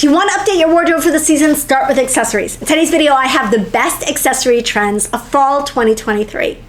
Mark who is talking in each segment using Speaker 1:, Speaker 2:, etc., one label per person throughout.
Speaker 1: If you want to update your wardrobe for the season, start with accessories. In today's video, I have the best accessory trends of fall 2023.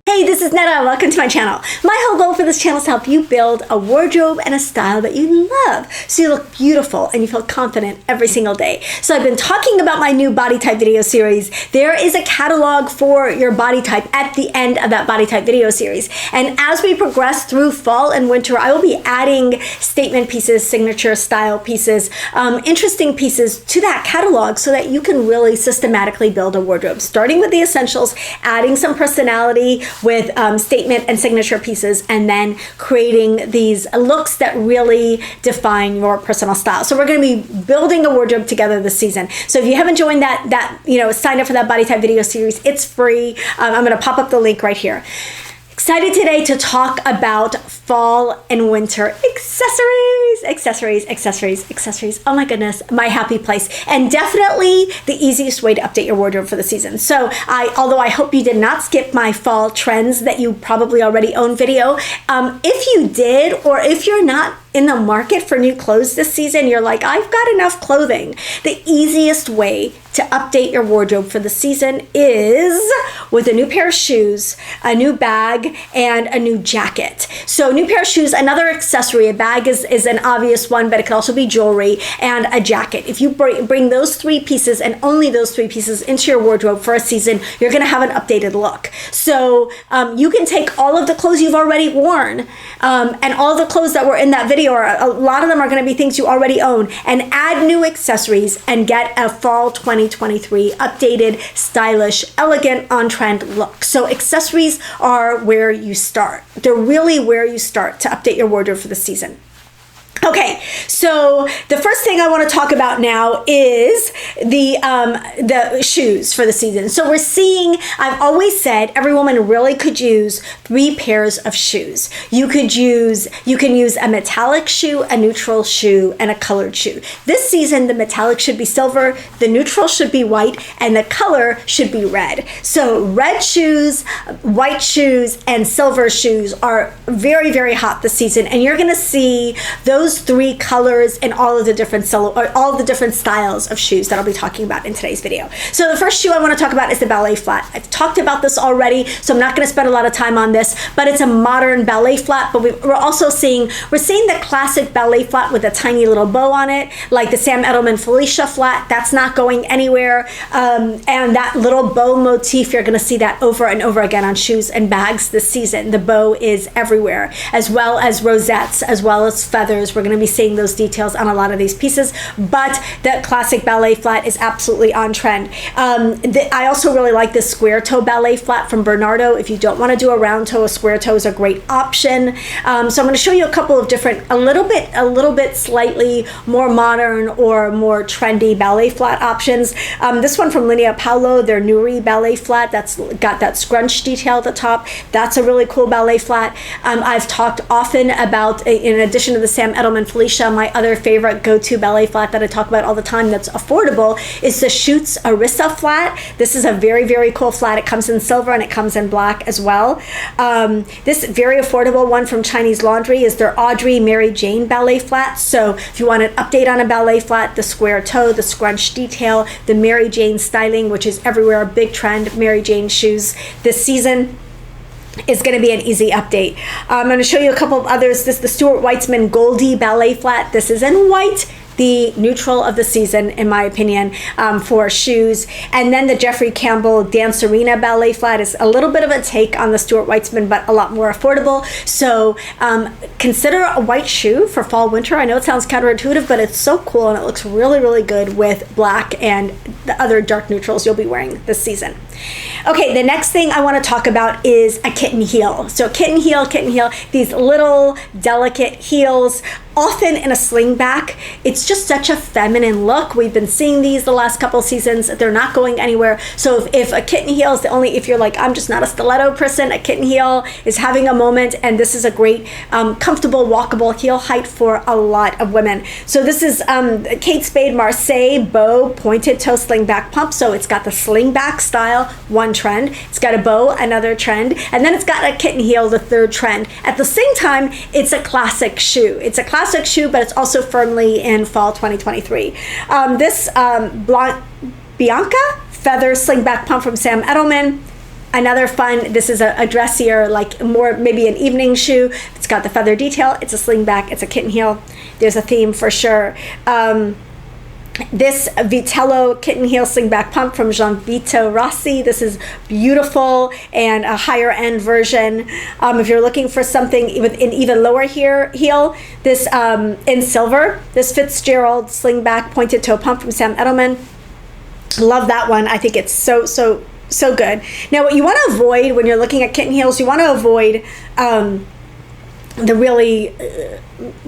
Speaker 1: Hey, this is Netta. Welcome to my channel. My whole goal for this channel is to help you build a wardrobe and a style that you love so you look beautiful and you feel confident every single day. So I've been talking about my new body type video series. There is a catalog for your body type at the end of that body type video series. And as we progress through fall and winter, I will be adding statement pieces, signature style pieces, interesting pieces to that catalog so that you can really systematically build a wardrobe, starting with the essentials, adding some personality with statement and signature pieces, and then creating these looks that really define your personal style. So we're going to be building a wardrobe together this season. So if you haven't joined sign up for that body type video series, it's free. I'm going to pop up the link right here. Excited today to talk about fall and winter accessories. Oh my goodness, my happy place. And definitely the easiest way to update your wardrobe for the season. So although I hope you did not skip my fall trends that you probably already own video, if you did, or if you're not in the market for new clothes this season, you're like, I've got enough clothing. The easiest way to update your wardrobe for the season is with a new pair of shoes, a new bag, and a new jacket. So new pair of shoes, another accessory. A bag is an obvious one, but it could also be jewelry, and a jacket. If you bring those three pieces and only those three pieces into your wardrobe for a season, you're gonna have an updated look. So you can take all of the clothes you've already worn and all the clothes that were in that video, or a lot of them are gonna be things you already own, and add new accessories and get a fall 2023 updated, stylish, elegant, on-trend look. So accessories are where you start. They're really where you start to update your wardrobe for the season. Okay, so the first thing I want to talk about now is the shoes for the season. So we're seeing, I've always said every woman really could use 3 pairs of shoes. You can use a metallic shoe, a neutral shoe, and a colored shoe. This season, the metallic should be silver, the neutral should be white, and the color should be red. So red shoes, white shoes, and silver shoes are very, very hot this season, and you're gonna see those 3 colors and all of the different styles of shoes that I'll be talking about in today's video. So the first shoe I want to talk about is the Ballet Flat. I've talked about this already, so I'm not going to spend a lot of time on this, but it's a modern ballet flat. But we're seeing the classic ballet flat with a tiny little bow on it, like the Sam Edelman Felicia flat. That's not going anywhere, and that little bow motif, you're going to see that over and over again on shoes and bags this season. The bow is everywhere, as well as rosettes, as well as feathers. We're going to be seeing those details on a lot of these pieces, but the classic ballet flat is absolutely on trend. I also really like this square toe ballet flat from Bernardo. If you don't want to do a round toe, a square toe is a great option. So I'm going to show you a couple of different, a little bit slightly more modern or more trendy ballet flat options. This one from Linea Paulo, their Nuri ballet flat, that's got that scrunch detail at the top. That's a really cool ballet flat. I've talked often about, in addition to the Sam Edelman Felicia, my other favorite go-to ballet flat that I talk about all the time that's affordable is the Schutz Arissa flat. This is a very, very cool flat. It comes in silver and it comes in black as well. This very affordable one from Chinese Laundry is their Audrey Mary Jane ballet flat. So if you want an update on a ballet flat, the square toe, the scrunch detail, the Mary Jane styling, which is everywhere, a big trend, Mary Jane shoes this season, is going to be an easy update. I'm going to show you a couple of others. This is the Stuart Weitzman Goldie ballet flat. This is in white, the neutral of the season, in my opinion, for shoes. And then the Jeffrey Campbell Dancerina ballet flat is a little bit of a take on the Stuart Weitzman, but a lot more affordable. So consider a white shoe for fall winter. I know it sounds counterintuitive, but it's so cool and it looks really, really good with black and the other dark neutrals you'll be wearing this season. Okay, the next thing I want to talk about is a kitten heel. So kitten heel, these little delicate heels, often in a slingback. It's just such a feminine look. We've been seeing these the last couple seasons. They're not going anywhere. So if a kitten heel is if you're like, I'm just not a stiletto person, a kitten heel is having a moment, and this is a great, comfortable, walkable heel height for a lot of women. So this is Kate Spade Marseille Bow Pointed Toe Slingback Pump. So it's got the slingback style one trend. It's got a bow, another trend, and then it's got a kitten heel, the third trend. At the same time, it's a classic shoe. It's a classic shoe, but it's also firmly in fall 2023. This Bianca feather slingback pump from Sam Edelman. Another fun, this is a dressier, like more maybe an evening shoe. It's got the feather detail, it's a slingback, it's a kitten heel. There's a theme for sure. This Vitello kitten heel slingback pump from Gian Vito Rossi. This is beautiful and a higher end version. If you're looking for something with an even lower heel, this in silver, this Fitzgerald slingback pointed toe pump from Sam Edelman. Love that one. I think it's so good. Now, what you want to avoid when you're looking at kitten heels, you want to avoid the really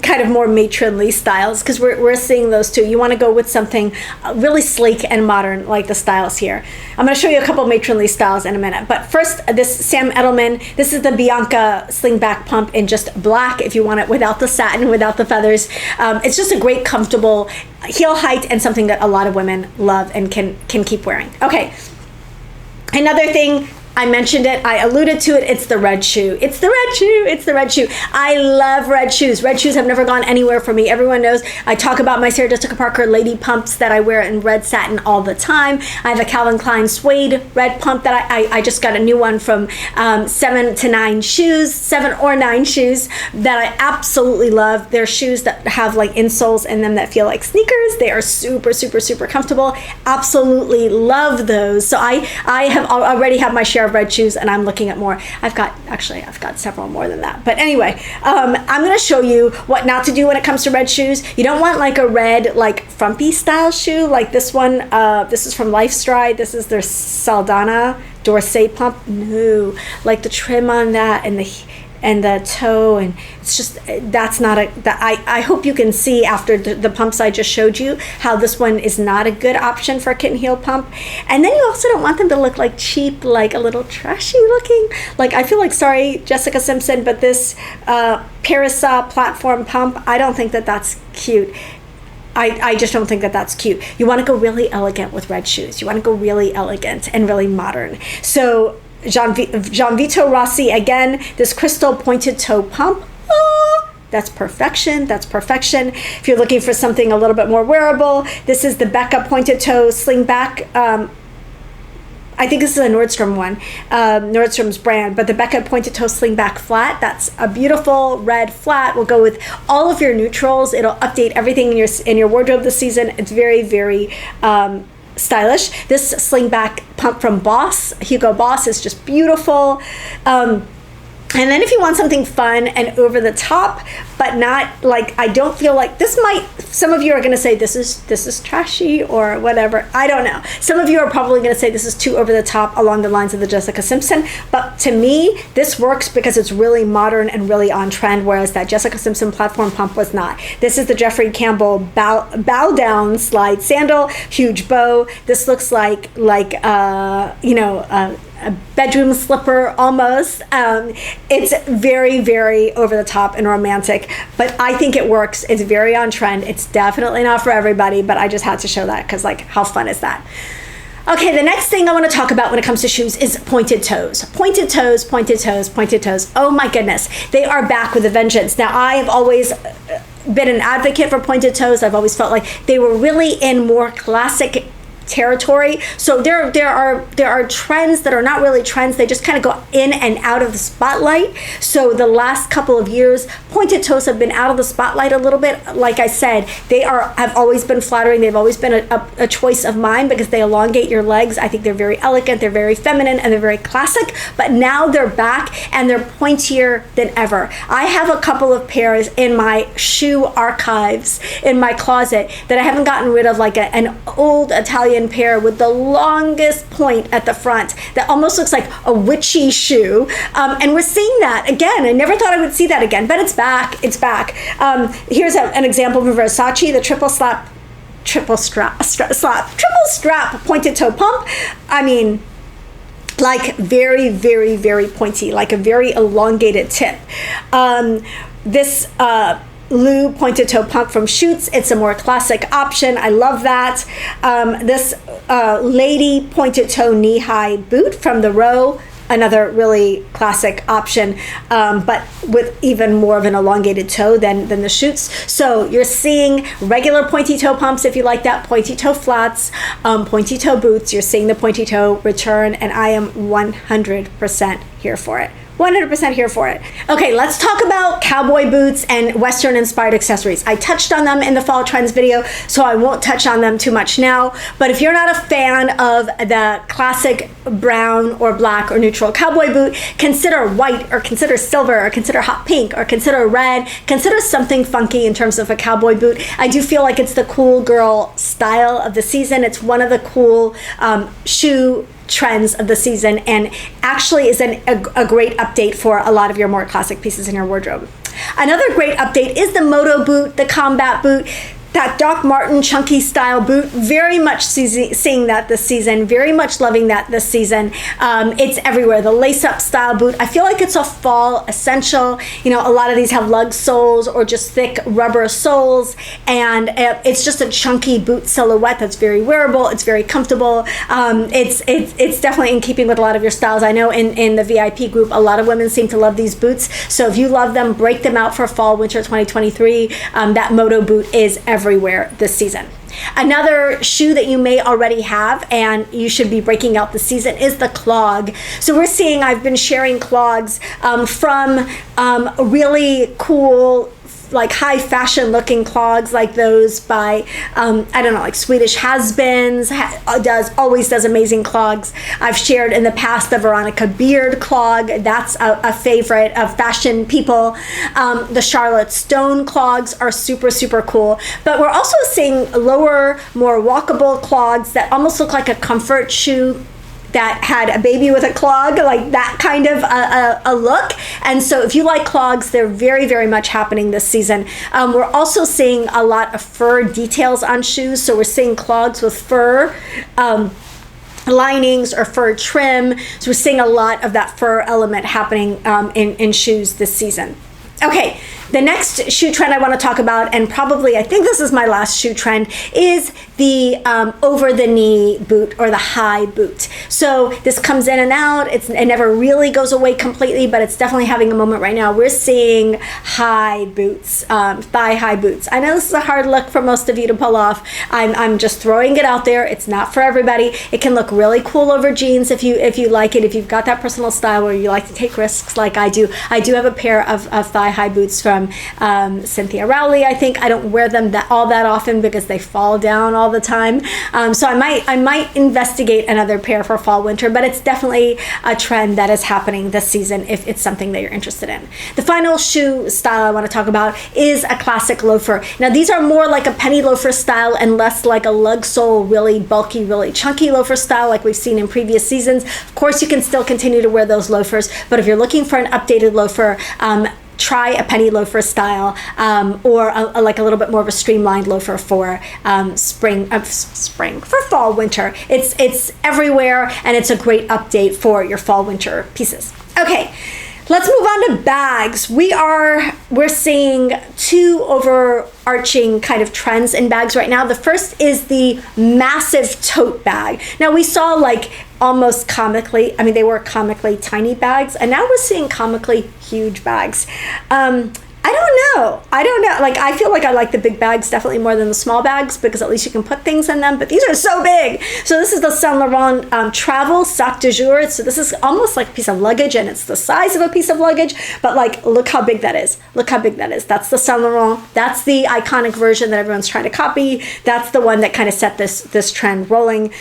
Speaker 1: kind of more matronly styles, because we're seeing those too. You want to go with something really sleek and modern, like the styles here. I'm going to show you a couple matronly styles in a minute, but first, this Sam Edelman, this is the Bianca slingback pump in just black, if you want it without the satin, without the feathers. It's just a great, comfortable heel height and something that a lot of women love and can keep wearing. Okay, another thing, I mentioned it, I alluded to it, it's the red shoe. It's the red shoe, it's the red shoe. I love red shoes. Red shoes have never gone anywhere for me. Everyone knows I talk about my Sarah Jessica Parker lady pumps that I wear in red satin all the time. I have a Calvin Klein suede red pump that I just got a new one from 7 or 9 shoes that I absolutely love. They're shoes that have like insoles in them that feel like sneakers. They are super comfortable. Absolutely love those. So I have already have my share of red shoes, and I'm looking at more. I've got several more than that, but anyway, I'm going to show you what not to do when it comes to red shoes. You don't want like a red like frumpy style shoe like this one. This is from Lifestride. This is their Saldana Dorsey pump. No, like the trim on that and the toe, and it's just, that's not I hope you can see after the pumps I just showed you how this one is not a good option for a kitten heel pump. And then you also don't want them to look like cheap, like a little trashy looking. Like, I feel like, sorry, Jessica Simpson, but this Parasol platform pump, I don't think that that's cute. I just don't think that that's cute. You want to go really elegant with red shoes. You want to go really elegant and really modern. So Gian Vito Rossi, again, this crystal pointed toe pump. Oh, that's perfection. That's perfection. If you're looking for something a little bit more wearable, this is the Becca pointed toe slingback. I think this is a Nordstrom one, Nordstrom's brand, but the Becca pointed toe slingback flat. That's a beautiful red flat. Will go with all of your neutrals. It'll update everything in your wardrobe this season. It's very stylish. This slingback pump from Hugo Boss is just beautiful. And then if you want something fun and over the top, but not like, I don't feel like this might, some of you are going to say this is trashy or whatever. I don't know. Some of you are probably going to say this is too over the top along the lines of the Jessica Simpson. But to me, this works because it's really modern and really on trend, whereas that Jessica Simpson platform pump was not. This is the Jeffrey Campbell bow down slide sandal, huge bow. This looks like a bedroom slipper almost. It's very over the top and romantic, but I think it works. It's very on trend. It's definitely not for everybody, but I just had to show that because, like, how fun is that? Okay, the next thing I want to talk about when it comes to shoes is pointed toes. Pointed toes. Oh my goodness. They are back with a vengeance. Now, I have always been an advocate for pointed toes. I've always felt like they were really in more classic territory. So there are trends that are not really trends. They just kind of go in and out of the spotlight. So the last couple of years, pointed toes have been out of the spotlight a little bit. Like I said, have always been flattering. They've always been a choice of mine because they elongate your legs. I think they're very elegant, they're very feminine, and they're very classic. But now they're back and they're pointier than ever. I have a couple of pairs in my shoe archives in my closet that I haven't gotten rid of, like an old Italian pair with the longest point at the front that almost looks like a witchy shoe, and we're seeing that again. I never thought I would see that again, but it's back. Here's an example from Versace, the triple strap pointed toe pump. I mean, like very pointy, like a very elongated tip. This Lou pointed toe pump from Schutz. It's a more classic option. I love that. This lady pointed toe knee-high boot from the Row, another really classic option, but with even more of an elongated toe than the Schutz. So you're seeing regular pointy toe pumps if you like that, pointy toe flats, pointy toe boots. You're seeing the pointy toe return, and I am 100% here for it. 100% here for it. Okay, let's talk about cowboy boots and Western inspired accessories. I touched on them in the fall trends video, so I won't touch on them too much now. But if you're not a fan of the classic brown or black or neutral cowboy boot, consider white or consider silver or consider hot pink or consider red. Consider something funky in terms of a cowboy boot. I do feel like it's the cool girl style of the season. It's one of the cool shoe trends of the season, and actually is a great update for a lot of your more classic pieces in your wardrobe. Another great update is the Moto Boot, the combat boot. That Doc Martin chunky style boot, very much seeing that this season, very much loving that this season. It's everywhere. The lace-up style boot, I feel like it's a fall essential. You know, a lot of these have lug soles or just thick rubber soles, and it's just a chunky boot silhouette that's very wearable. It's very comfortable. It's definitely in keeping with a lot of your styles. I know in the VIP group, a lot of women seem to love these boots. So if you love them, break them out for fall, winter 2023. That Moto Boot is everywhere this season. Another shoe that you may already have and you should be breaking out this season is the Clog. So we're seeing, I've been sharing clogs from really cool, like high fashion looking clogs like those by I don't know, like Swedish Has-Beens always does amazing clogs. I've shared in the past the Veronica Beard clog. That's a favorite of fashion people. The Charlotte Stone clogs are super cool, but we're also seeing lower, more walkable clogs that almost look like a comfort shoe that had a baby with a clog, like that kind of a look. And so if you like clogs, they're very much happening this season. We're also seeing a lot of fur details on shoes. So we're seeing clogs with fur linings or fur trim. So we're seeing a lot of that fur element happening in shoes this season. Okay, the next shoe trend I want to talk about, and probably I think this is my last shoe trend, is the over the knee boot or the high boot. So this comes in and out. It never really goes away completely, but it's definitely having a moment right now. We're seeing high boots, thigh high boots. I know this is a hard look for most of you to pull off. I'm just throwing it out there. It's not for everybody. It can look really cool over jeans if you like it. If you've got that personal style where you like to take risks like I do. I do have a pair of thigh high boots from Cynthia Rowley. I think I don't wear them all that often because they fall down all the time. So I might investigate another pair for fall winter, but it's definitely a trend that is happening this season if it's something that you're interested in. The final shoe style I want to talk about is a classic loafer. Now these are more like a penny loafer style and less like a lug sole, really bulky, really chunky loafer style like we've seen in previous seasons. Of course, you can still continue to wear those loafers, but if you're looking for an updated loafer, try a penny loafer style or like a little bit more of a streamlined loafer for for fall winter. It's everywhere, and it's a great update for your fall winter pieces. Okay, let's move on to bags. We're seeing two overarching kind of trends in bags right now. The first is the massive tote bag. Now we saw like almost comically, they were comically tiny bags, and now we're seeing comically huge bags. I don't know. Like, I feel like I like the big bags definitely more than the small bags because at least you can put things in them, but these are so big. So this is the Saint Laurent Travel Sac de Jour. So this is almost like a piece of luggage, and it's the size of a piece of luggage, but like, look how big that is. Look how big that is. That's the Saint Laurent. That's the iconic version that everyone's trying to copy. That's the one that kind of set this trend rolling.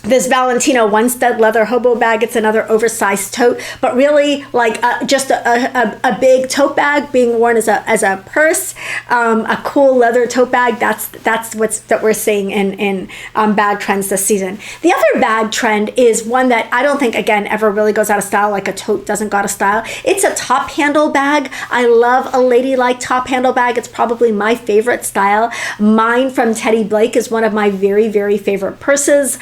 Speaker 1: This Valentino one-stud leather hobo bag, it's another oversized tote, but really like just a big tote bag being worn as a purse, a cool leather tote bag. That's what we're seeing in bag trends this season. The other bag trend is one that I don't think, again, ever really goes out of style, like a tote doesn't go out of style. It's a top handle bag. I love a ladylike top handle bag. It's probably my favorite style. Mine from Teddy Blake is one of my very favorite purses.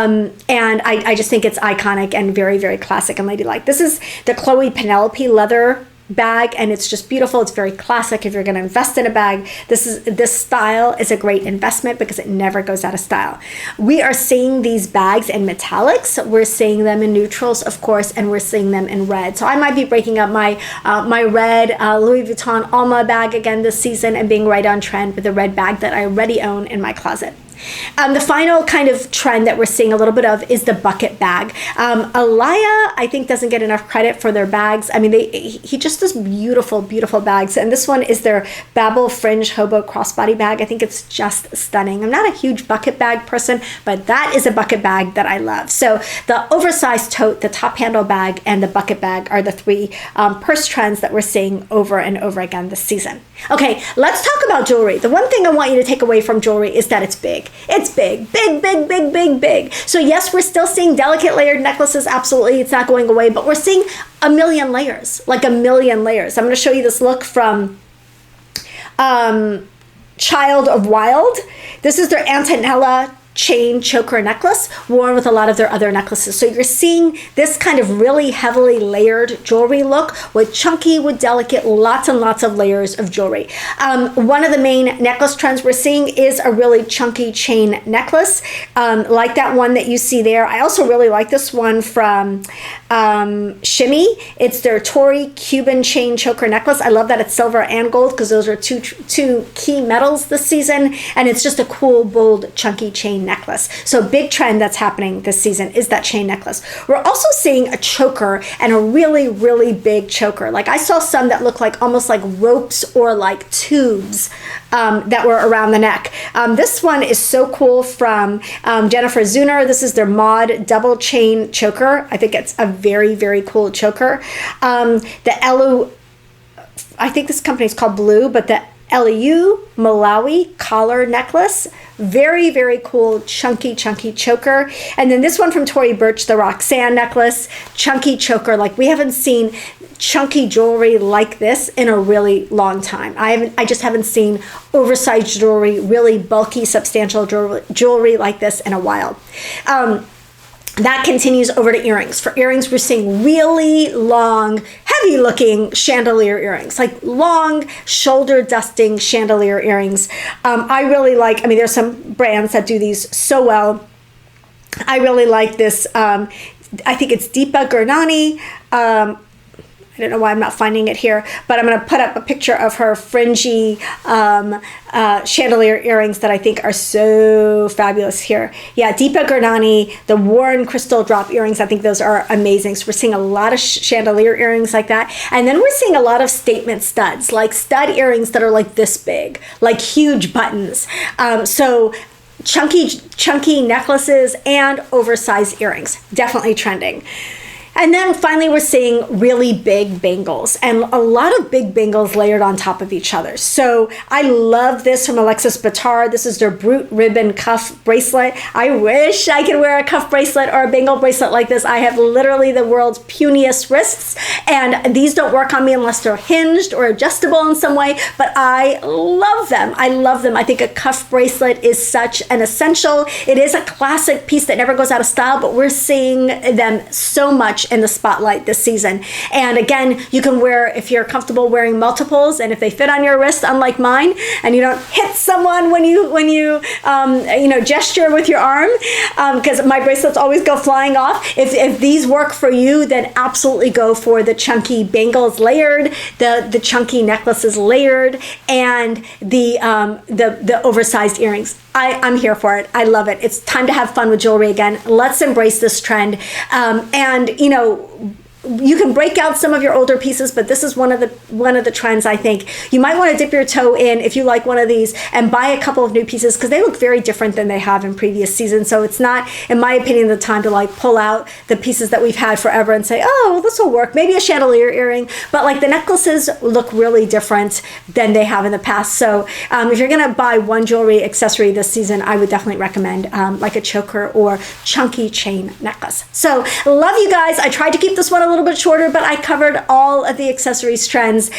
Speaker 1: And I just think it's iconic and very classic and ladylike. This is the Chloe Penelope leather bag, and it's just beautiful. It's very classic. If you're going to invest in a bag, this style is a great investment because it never goes out of style. We are seeing these bags in metallics. We're seeing them in neutrals, of course, and we're seeing them in red. So I might be breaking up my my red Louis Vuitton Alma bag again this season and being right on trend with the red bag that I already own in my closet. The final kind of trend that we're seeing a little bit of is the bucket bag. Alaya, I think, doesn't get enough credit for their bags. I mean, he just does beautiful, beautiful bags. And this one is their Babel Fringe Hobo Crossbody bag. I think it's just stunning. I'm not a huge bucket bag person, but that is a bucket bag that I love. So the Oversized Tote, the top handle bag, and the bucket bag are the three purse trends that we're seeing over and over again this season. Okay, let's talk about jewelry. The one thing I want you to take away from jewelry is that it's big. It's big, big, big, big, big, big. So yes, we're still seeing delicate layered necklaces. Absolutely, it's not going away, but we're seeing a million layers, like a million layers. I'm going to show you this look from Child of Wild. This is their Antonella chain choker necklace worn with a lot of their other necklaces. So you're seeing this kind of really heavily layered jewelry look with chunky, with delicate, lots and lots of layers of jewelry. One of the main necklace trends we're seeing is a really chunky chain necklace, like that one that you see there. I also really like this one from Shimmy. It's their Tory Cuban chain choker necklace. I love that it's silver and gold because those are two key metals this season, and it's just a cool, bold, chunky chain necklace. So big trend that's happening this season is that chain necklace. We're also seeing a choker, and a really, really big choker. Like I saw some that look like almost like ropes or like tubes that were around the neck. This one is so cool from Jennifer Zuner. This is their Mod double chain choker. I think it's a very, very cool choker. The Elu, I think this company is called Blue, but the LEU Malawi collar necklace. Very, very cool, chunky, chunky choker. And then this one from Tory Burch, the Roxanne necklace, chunky choker. Like we haven't seen chunky jewelry like this in a really long time. I just haven't seen oversized jewelry, really bulky, substantial jewelry like this in a while. That continues over to earrings. For earrings, we're seeing really long, heavy looking chandelier earrings, like long shoulder dusting chandelier earrings. I really like, I mean, there's some brands that do these so well. I really like this. I think it's Deepa Gurnani. I don't know why I'm not finding it here, but I'm going to put up a picture of her fringy chandelier earrings that I think are so fabulous here. Yeah, Deepa Gurnani, the worn crystal drop earrings, I think those are amazing. So we're seeing a lot of chandelier earrings like that. And then we're seeing a lot of statement studs, like stud earrings that are like this big, like huge buttons. So chunky necklaces and oversized earrings, definitely trending. And then finally, we're seeing really big bangles, and a lot of big bangles layered on top of each other. So I love this from Alexis Bittar. This is their Brute Ribbon Cuff Bracelet. I wish I could wear a cuff bracelet or a bangle bracelet like this. I have literally the world's puniest wrists, and these don't work on me unless they're hinged or adjustable in some way, but I love them. I love them. I think a cuff bracelet is such an essential. It is a classic piece that never goes out of style, but we're seeing them so much in the spotlight this season. And again, you can wear, if you're comfortable wearing multiples, and if they fit on your wrist, unlike mine, and you don't hit someone when you gesture with your arm, because my bracelets always go flying off. If these work for you, then absolutely go for the chunky bangles layered, the chunky necklaces layered, and the oversized earrings. I'm here for it. I love it. It's time to have fun with jewelry again. Let's embrace this trend. And you can break out some of your older pieces, but this is one of the trends. I think you might want to dip your toe in if you like one of these and buy a couple of new pieces, because they look very different than they have in previous seasons. So it's not, in my opinion, the time to like pull out the pieces that we've had forever and say, oh, well, this will work. Maybe a chandelier earring, but like the necklaces look really different than they have in the past. So if you're gonna buy one jewelry accessory this season, I would definitely recommend like a choker or chunky chain necklace. So love you guys. I tried to keep this one a little bit shorter, but I covered all of the accessories trends.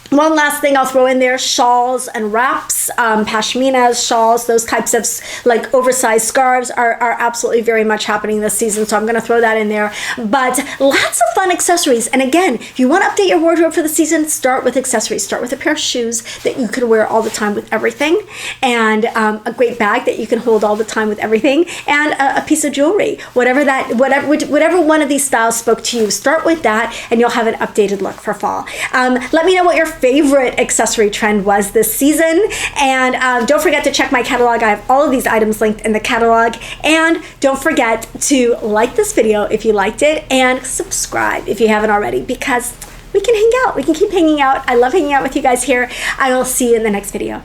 Speaker 1: One last thing I'll throw in there, shawls and wraps. totes, pashminas, shawls, those types of like oversized scarves are absolutely very much happening this season. So I'm going to throw that in there. But lots of fun accessories. And again, if you want to update your wardrobe for the season, start with accessories. Start with a pair of shoes that you can wear all the time with everything, and a great bag that you can hold all the time with everything, and a piece of jewelry. Whatever one of these styles spoke to you, start with that, and you'll have an updated look for fall. Let me know what your favorite accessory trend was this season, and don't forget to check my catalog. I have all of these items linked in the catalog, and don't forget to like this video if you liked it, and subscribe if you haven't already, because we can hang out. We can keep hanging out. I love hanging out with you guys here. I will see you in the next video.